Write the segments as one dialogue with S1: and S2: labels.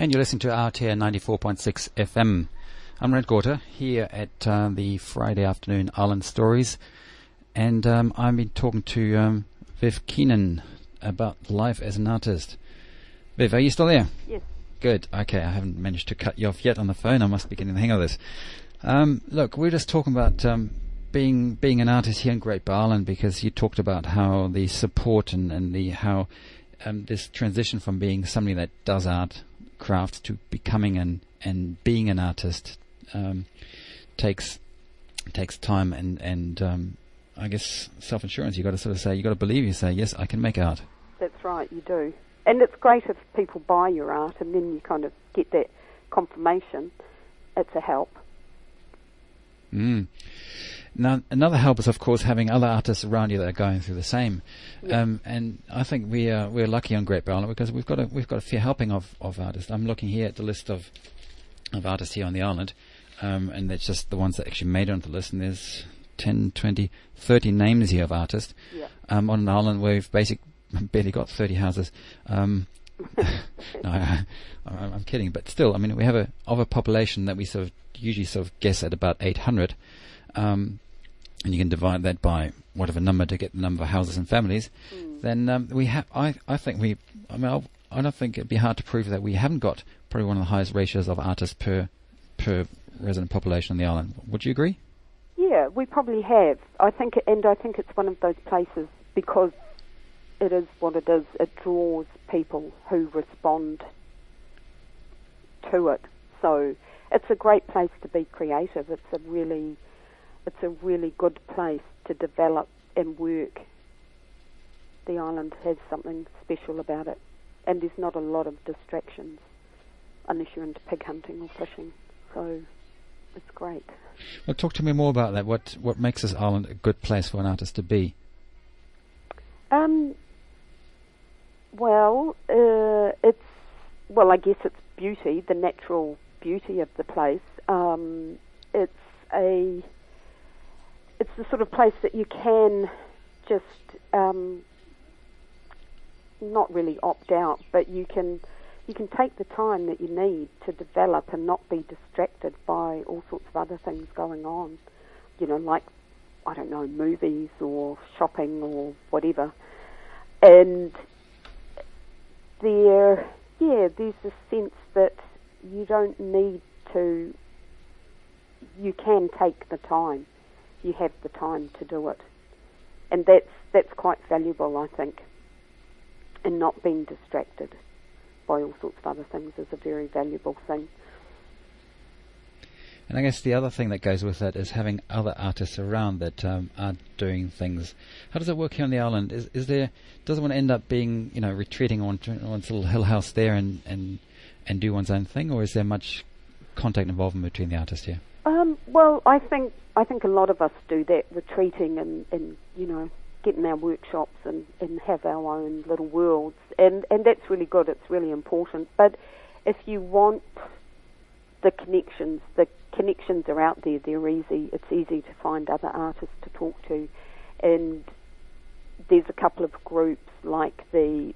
S1: And you're listening to RTR 94.6 FM. I'm Red Gorter here at the Friday afternoon Island Stories, and I've been talking to Viv Kenan about life as an artist. Viv, are you still there?
S2: Yes.
S1: Good. Okay, I haven't managed to cut you off yet on the phone. I must be getting the hang of this. Look, we're just talking about being an artist here in Great Bay Island, because you talked about how the support and the how this transition from being somebody that does art craft to becoming and being an artist takes time and I guess self-assurance. You've got to sort of say, you've got to believe, you say, yes, I can make art.
S2: That's right, you do. And it's great if people buy your art and then you kind of get that confirmation. It's a help.
S1: Now, another help is, of course, having other artists around you that are going through the same.
S2: Yes.
S1: And I think we're lucky on Great Bay Island because we've got a fair helping of artists. I'm looking here at the list of artists here on the island, and that's just the ones that actually made it onto the list. And there's 10, 20, 30 names here of artists on an island where we've barely got 30 houses. No, I'm kidding, but still, I mean, we have a population that we usually guess at about 800. And you can divide that by whatever number to get the number of houses and families. Then we have. I don't think it'd be hard to prove that we haven't got probably one of the highest ratios of artists per resident population on the island. Would you agree?
S2: Yeah, we probably have. I think it's one of those places, because it is what it is. It draws people who respond to it. So it's a great place to be creative. It's a really good place to develop and work. The island has something special about it, and there's not a lot of distractions unless you're into pig hunting or fishing. So it's great.
S1: Well, talk to me more about that. What makes this island a good place for an artist to be? I guess it's beauty, the natural beauty of the place. It's the sort of place that you can just not really opt out, but you can take the time that you need to develop and not be distracted by all sorts of other things going on. Like, I don't know, movies or shopping or whatever. And there's a sense that you don't need to. You can take the time. You have the time to do it, and that's quite valuable, I think. And not being distracted by all sorts of other things is a very valuable thing. And I guess the other thing that goes with that is having other artists around that are doing things. How does it work here on the island? Does one end up being retreating on one's little hill house there and do one's own thing, or is there much contact involvement between the artists here?
S2: Well, I think a lot of us do that, retreating and get in our workshops and have our own little worlds, and that's really good. It's really important. But if you want the connections are out there. They're easy. It's easy to find other artists to talk to, and there's a couple of groups like the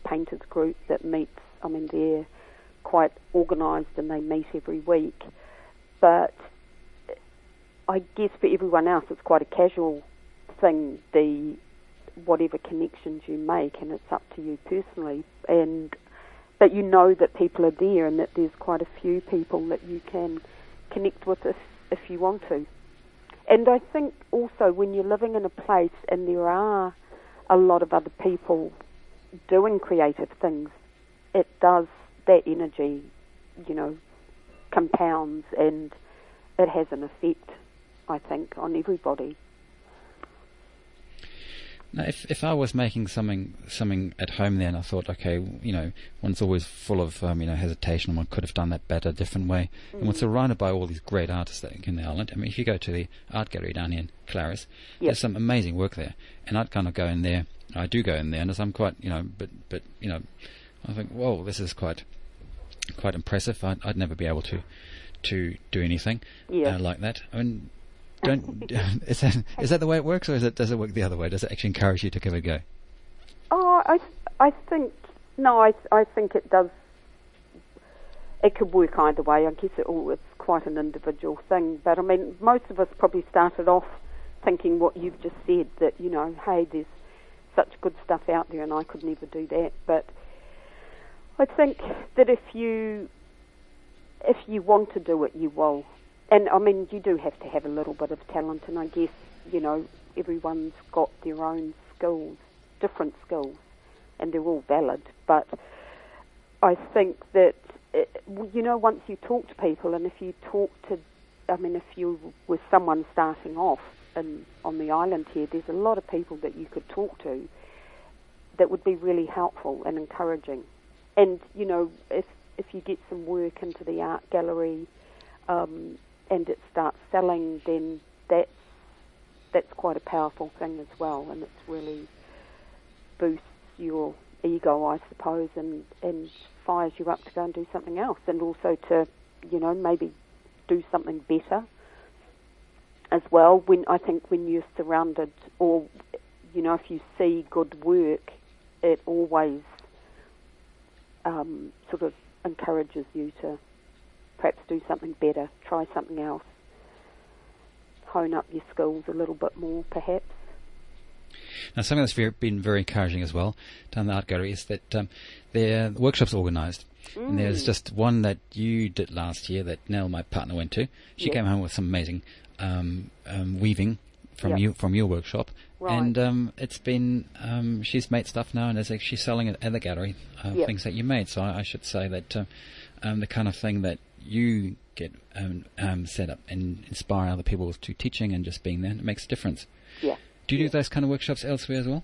S2: painters group that meets. I mean, they're quite organised and they meet every week. But I guess for everyone else, it's quite a casual thing, whatever connections you make, and it's up to you personally. But you know that people are there and that there's quite a few people that you can connect with if you want to. And I think also when you're living in a place and there are a lot of other people doing creative things, that energy, compounds, and it has an effect, I think, on everybody.
S1: Now, if I was making something at home there, and I thought, okay, one's always full of hesitation, one could have done that better, a different way. And one's surrounded by all these great artists that are in the island. I mean, if you go to the art gallery down here in Claris, there's some amazing work there, and I'd kind of go in there. I do go in there, and I'm quite, but I think, whoa, this is quite impressive. I'd never be able to do anything like that. I mean, is that the way it works, or does it work the other way? Does it actually encourage you to give it a go?
S2: Oh, I think it does. it could work either way. I guess it's quite an individual thing. But I mean, most of us probably started off thinking what you've just said, that, you know, hey, there's such good stuff out there and I could never do that. But I think that if you want to do it, you will. And I mean, you do have to have a little bit of talent, and I guess, you know, everyone's got their own skills, different skills, and they're all valid. But I think that, you know, once you talk to people, and if you talk to, I mean, if you were someone starting off on the island here, there's a lot of people that you could talk to that would be really helpful and encouraging. And, you know, if you get some work into the art gallery and it starts selling, then that's quite a powerful thing as well, and it's really boosts your ego, I suppose, and fires you up to go and do something else, and also to, you know, maybe do something better as well. I think when you're surrounded, or, you know, if you see good work, it always sort of encourages you to perhaps do something better, try something else, hone up your skills a little bit more, perhaps.
S1: Now, something that's been very encouraging as well down the art gallery is that there are workshops organised. And there's just one that you did last year that Nell, my partner, went to. She came home with some amazing weaving from your workshop. Right. And it's been, she's made stuff now, and she's selling it at the gallery, things that you made. So I should say that the kind of thing that you get set up and inspire other people to teaching and just being there, it makes a difference. Yeah. Do you do those kind of workshops elsewhere as well?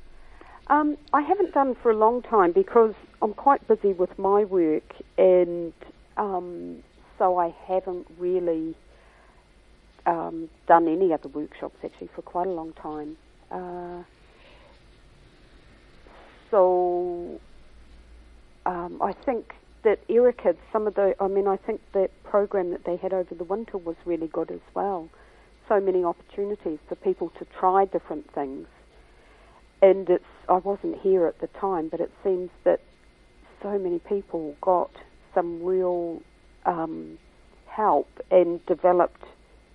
S2: I haven't done for a long time because I'm quite busy with my work, and so I haven't really done any other workshops actually for quite a long time. So I think that Erica, I think that program that they had over the winter was really good as well. So many opportunities for people to try different things. And I wasn't here at the time, but it seems that so many people got some real help and developed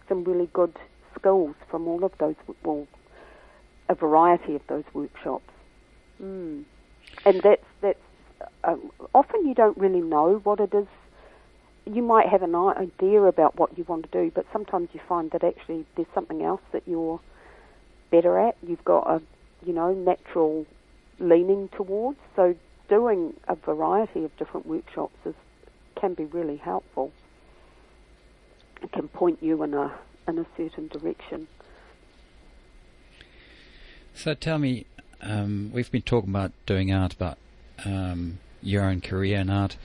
S2: some really good skills from all of those, well, a variety of those workshops. And that's often you don't really know what it is. You might have an idea about what you want to do, but sometimes you find that actually there's something else that you're better at. You've got a, you know, natural leaning towards. So doing a variety of different workshops can be really helpful. It can point you in a certain direction.
S1: So tell me, we've been talking about doing art, about your own career in art.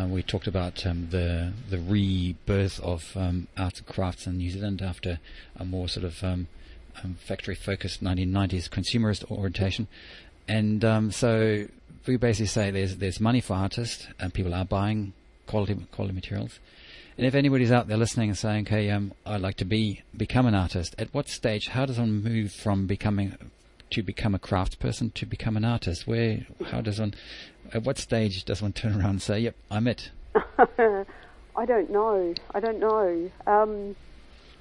S1: We talked about the rebirth of arts and crafts in New Zealand after a more sort of factory-focused 1990s consumerist orientation. And so we basically say there's money for artists, and people are buying quality materials. And if anybody's out there listening and saying, okay, I'd like to become an artist, at what stage, how does one move from become a craft person to become an artist? At what stage does one turn around and say, yep, I'm it?
S2: I don't know.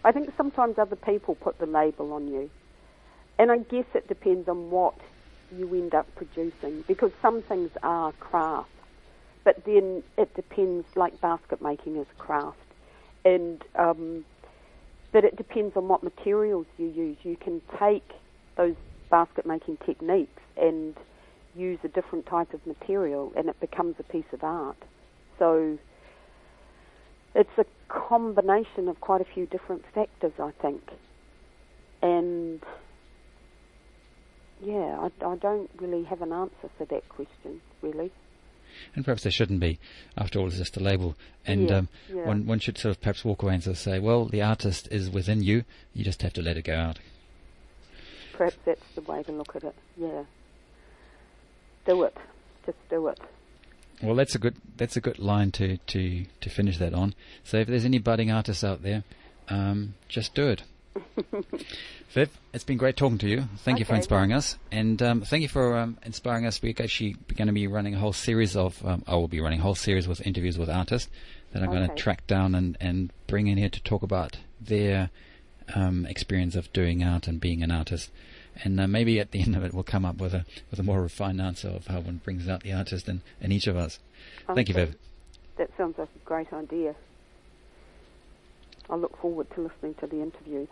S2: I think sometimes other people put the label on you. And I guess it depends on what you end up producing, because some things are crafts, but then it depends, like basket making is craft. And but it depends on what materials you use. You can take those basket making techniques and use a different type of material, and it becomes a piece of art. So it's a combination of quite a few different factors, I think. And yeah, I don't really have an answer for that question, really.
S1: And perhaps there shouldn't be. After all, it's just a label. And one should sort of perhaps walk away and sort of say, well, the artist is within you. You just have to let it go out.
S2: Perhaps that's the way to look at it. Yeah. Do it. Just do it.
S1: Well, that's a good line to finish that on. So if there's any budding artists out there, just do it. Viv, it's been great talking to you. Thank you for
S2: Okay,
S1: inspiring us, and thank you for inspiring us. We're actually going to be running a whole series of, I will be running a whole series with interviews with artists that I'm going to track down and bring in here to talk about their experience of doing art and being an artist. And maybe at the end of it, we'll come up with a more refined answer of how one brings out the artist in each of us.
S2: Okay.
S1: Thank you, Viv.
S2: That sounds like a great idea. I look forward to listening to the interviews.